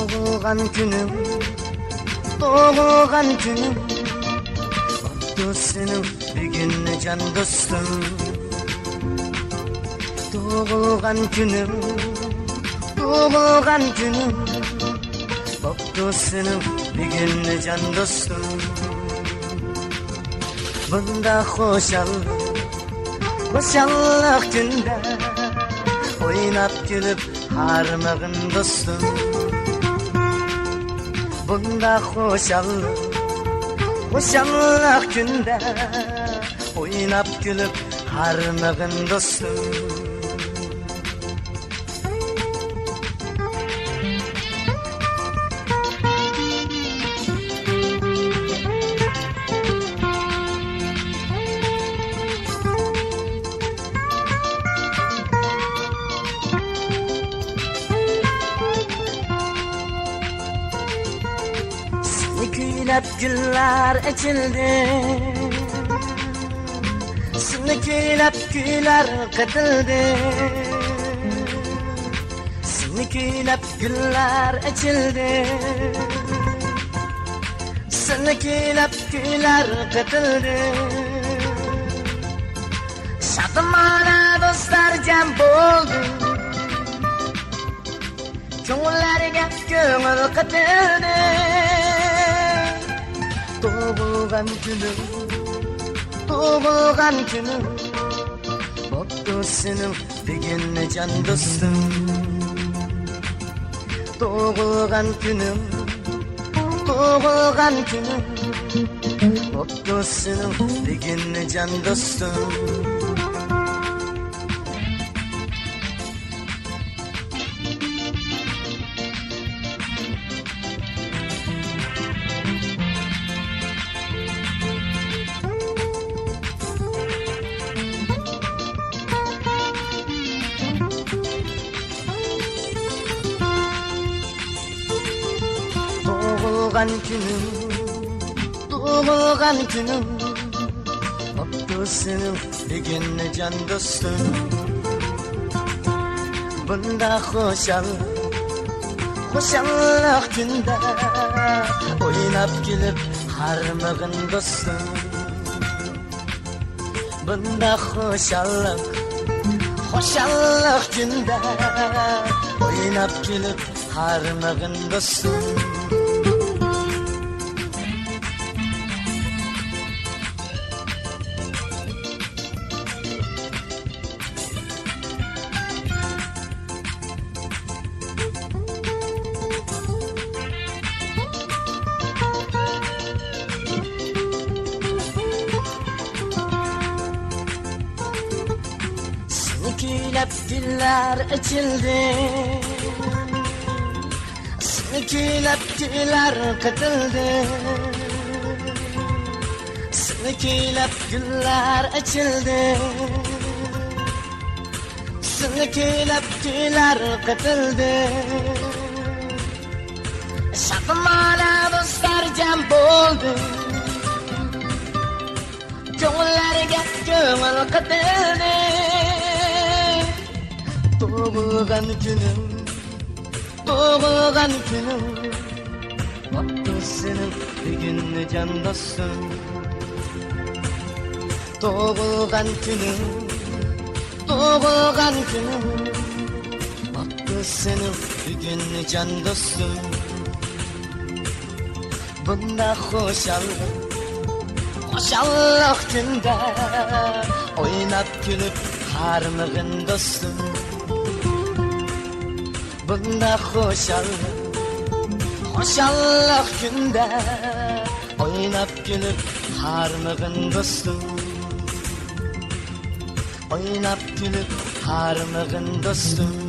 Doğulan günüm, doğulan günüm, oldu senin bir gün can dostum. Doğulan günüm, doğulan günüm, oldu senin bir gün can dostum. Bunda hoşallık günde, oynap gülüp harmağın dostum. Bunda hoşallık günde, oynap gülüp harmağın dostum. Güylep güller açıldı, seni güylep güller katıldı. Seni güylep güller açıldı, seni güylep güller katıldı. Şadımana dostlar cem buldu, ko'ngillarga ko'ngil katıldı. Doğulan günüm, doğulan günüm, oldu senin bir gün can dostum. Doğulan günüm, doğulan günüm, oldu senin bir gün can dostum. Doğulan günüm, doğulan günüm, oldu senin bir gün can dostum. Bunda hoşallık günde, oynap gülüp harmağın dostum. Bunda hoşallık günde, oynap gülüp harmağın dostum. Güylep güller açıldı, seni güylep güller katıldı. Seni güylep güller açıldı, seni güylep güller katıldı. Şadımana dostlar cem buldu, ko'ngillarga ko'ngil katıldı. Doğulan günüm, doğulan günüm, oldu senin bir gün can dostum. Doğulan günüm, doğulan günüm, oldu senin bir gün can dostum. Bunda hoşallık günde, oynap gülüp harmağın dostum. Bunda hoşallık günde, oynap gülüp harmağın dostum. Oynap gülüp harmağın dostum.